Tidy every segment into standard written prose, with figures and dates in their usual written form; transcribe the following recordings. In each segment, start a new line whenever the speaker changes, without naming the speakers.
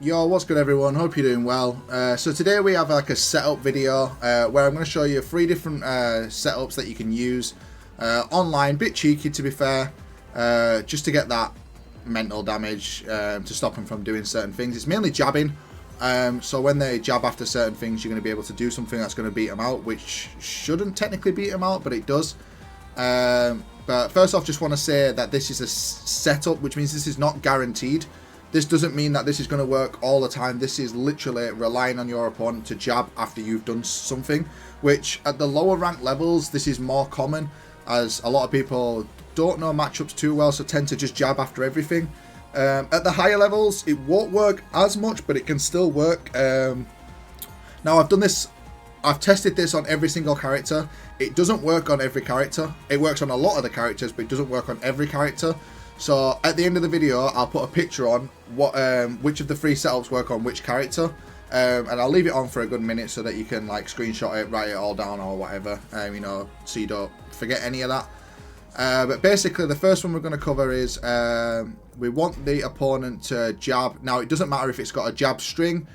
Yo, what's good everyone? Hope you're doing well. So today we have like a setup video where I'm going to show you 3 different setups that you can use online. Bit cheeky to be fair, just to get that mental damage to stop them from doing certain things. It's mainly jabbing, so when they jab after certain things you're going to be able to do something that's going to beat them out, which shouldn't technically beat them out, but it does. But first off, just want to say that this is a setup, which means this is not guaranteed. This doesn't mean that this is going to work all the time. This is literally relying on your opponent to jab after you've done something, which at the lower rank levels, this is more common, as a lot of people don't know matchups too well, so tend to just jab after everything. At the higher levels, it won't work as much, but it can still work. Now, I've tested this on every single character. It doesn't work on every character. It works on a lot of the characters, but it doesn't work on every character. So at the end of the video, I'll put a picture on what which of the 3 setups work on which character, and I'll leave it on for a good minute so that you can like screenshot it, write it all down or whatever, you know, so you don't forget any of that. But basically, the first one we're going to cover is we want the opponent to jab. Now, it doesn't matter if it's got a jab string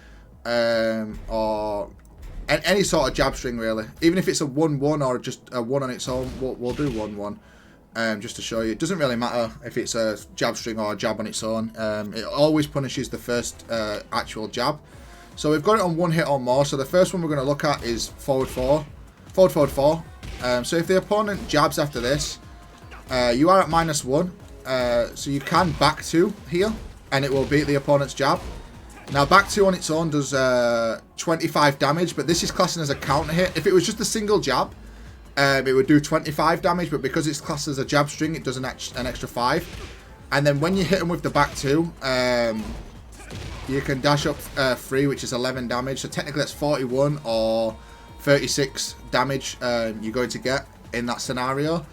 or any sort of jab string really. Even if it's a 1-1 or just a 1 on its own, we'll do 1-1. Just to show you, it doesn't really matter if it's a jab string or a jab on its own. It always punishes the first actual jab. So we've got it on 1 hit or more. So the first one we're going to look at is forward 4. So if the opponent jabs after this, you are at -1. So you can back 2 here, and it will beat the opponent's jab. Now back 2 on its own does 25 damage, but this is classing as a counter hit. If it was just a single jab, it would do 25 damage, but because it's classed as a jab string, it does an extra 5. And then when you hit them with the back 2, you can dash up 3, which is 11 damage. So technically that's 41 or 36 damage you're going to get in that scenario.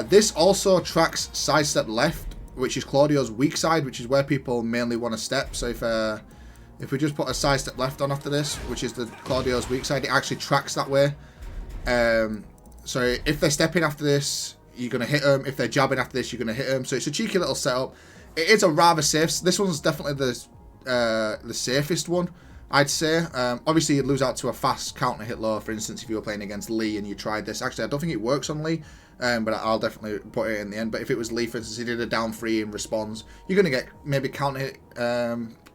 This also tracks sidestep left, which is Claudio's weak side, which is where people mainly want to step. So if we just put a sidestep left on after this, which is the Claudio's weak side, it actually tracks that way. So if they're stepping after this, you're going to hit them. If they're jabbing after this, you're going to hit them. So it's a cheeky little setup. It is a rather safe. This one's definitely the safest one, I'd say. Obviously, you'd lose out to a fast counter hit low, for instance, if you were playing against Lee and you tried this. Actually, I don't think it works on Lee, but I'll definitely put it in the end. But if it was Lee, for instance, he did a down 3 and responds, you're going to get maybe counter hit,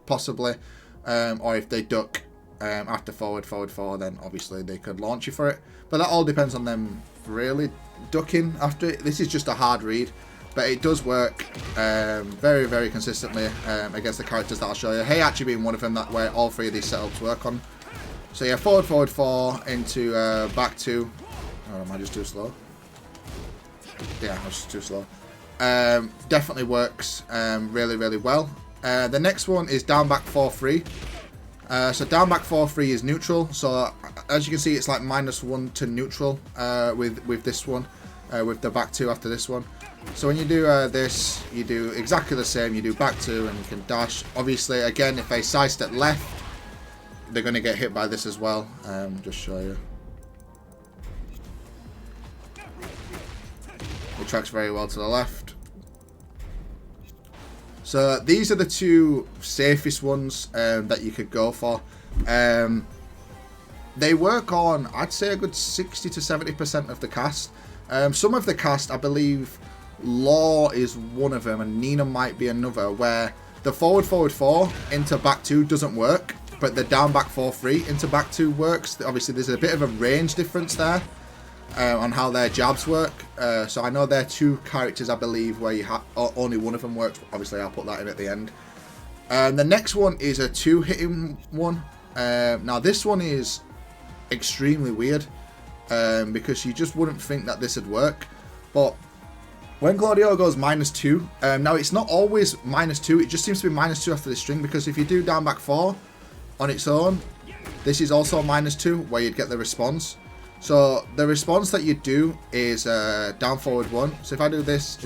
possibly. Or if they duck after forward 4, then obviously they could launch you for it. But that all depends on them really ducking after it. This is just a hard read, but it does work very, very consistently against the characters that I'll show you. Hey actually being one of them, that where all 3 of these setups work on. So yeah, forward 4 into back 2. Oh, am I just too slow? Yeah, I was just too slow. Definitely works really, really well. The next one is down back 4-3. So down back 4-3 is neutral. So as you can see, it's like -1 to neutral with this one, with the back 2 after this one. So when you do this, you do exactly the same. You do back 2 and you can dash. Obviously, again, if they sidestep left, they're going to get hit by this as well. Just show you. It tracks very well to the left. So these are the 2 safest ones that you could go for. They work on, I'd say, a good 60 to 70% of the cast. Some of the cast, I believe, Law is one of them, and Nina might be another, where the forward 4 into back 2 doesn't work, but the down back 4-3 into back 2 works. Obviously, there's a bit of a range difference there on how their jabs work. So I know there are 2 characters, I believe, where you have only one of them works. Obviously, I'll put that in at the end. The next one is a 2-hitting one. Now, this one is extremely weird because you just wouldn't think that this would work. But when Claudio goes -2, now it's not always -2. It just seems to be -2 after this string, because if you do down back 4 on its own, this is also -2 where you'd get the response. So the response that you do is down forward 1. So if I do this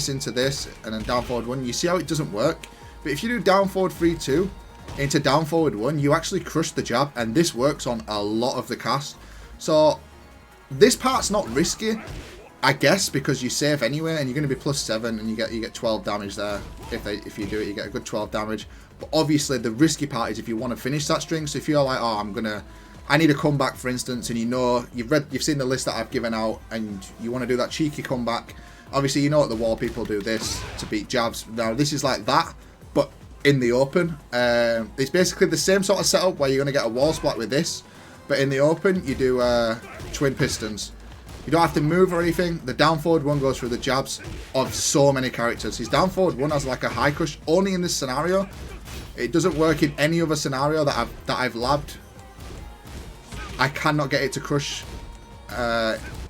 into this and then down forward 1, you see how it doesn't work. But if you do down forward 3-2 into down forward 1, you actually crush the jab, and this works on a lot of the cast. So this part's not risky. I guess because you save anyway, and you're going to be +7, and you get 12 damage there. If you do it, you get a good 12 damage. But obviously, the risky part is if you want to finish that string. So if you're like, oh, I need a comeback, for instance, and you know you've seen the list that I've given out, and you want to do that cheeky comeback. Obviously, you know at the wall people do this to beat jabs. Now this is like that, but in the open. It's basically the same sort of setup where you're going to get a wall splat with this, but in the open you do twin pistons. You don't have to move or anything. The down forward one goes through the jabs of so many characters. His down forward one has like a high crush only in this scenario. It doesn't work in any other scenario that I've labbed. I cannot get it to crush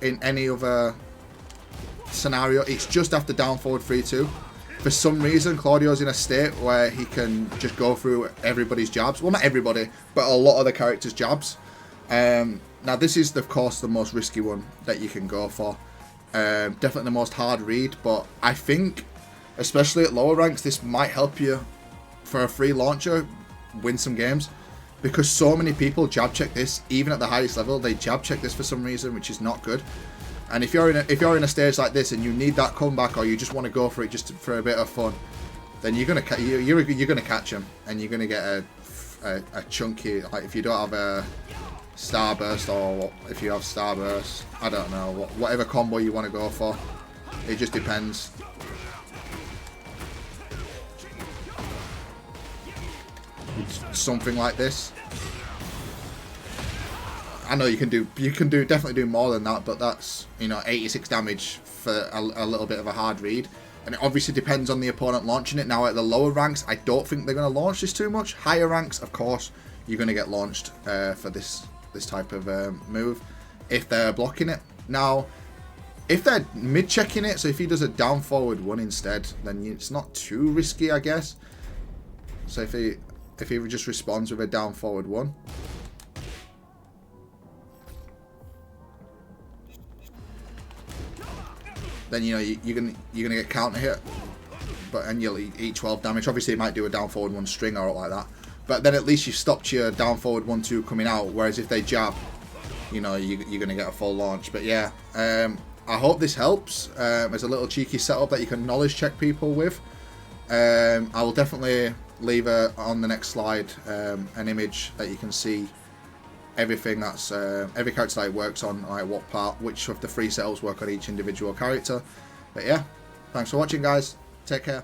in any other scenario. It's just after down forward 3-2. For some reason, Claudio's in a state where he can just go through everybody's jabs. Well, not everybody, but a lot of the characters' jabs. Now, this is, of course, the most risky one that you can go for. Definitely the most hard read, but I think, especially at lower ranks, this might help you for a free launcher win some games. Because so many people jab check this, even at the highest level, they jab check this for some reason, which is not good. And if you're in a stage like this and you need that comeback, or you just want to go for it just for a bit of fun, then you're gonna catch them, and you're gonna get a chunky. Like if you don't have a starburst, or if you have starburst, I don't know, whatever combo you want to go for. It just depends. Something like this. I know you can definitely do more than that, but that's, you know, 86 damage for a little bit of a hard read. And it obviously depends on the opponent launching it. Now at the lower ranks, I don't think they're going to launch this too much. Higher ranks, of course, you're going to get launched for this type of move if they're blocking it. Now, if they're mid-checking it, so if he does a down forward one instead, then it's not too risky, I guess. So if he just responds with a down forward one, then you know you're gonna get counter hit, and you'll eat 12 damage. Obviously, it might do a down forward one string or like that, but then at least you've stopped your down forward 1-2 coming out. Whereas if they jab, you know you're gonna get a full launch. But yeah, I hope this helps. As a little cheeky setup that you can knowledge check people with. I will definitely leave on the next slide an image that you can see everything that's every character that it works on, like what part, which of the 3 setups work on each individual character. But yeah, thanks for watching, guys. Take care.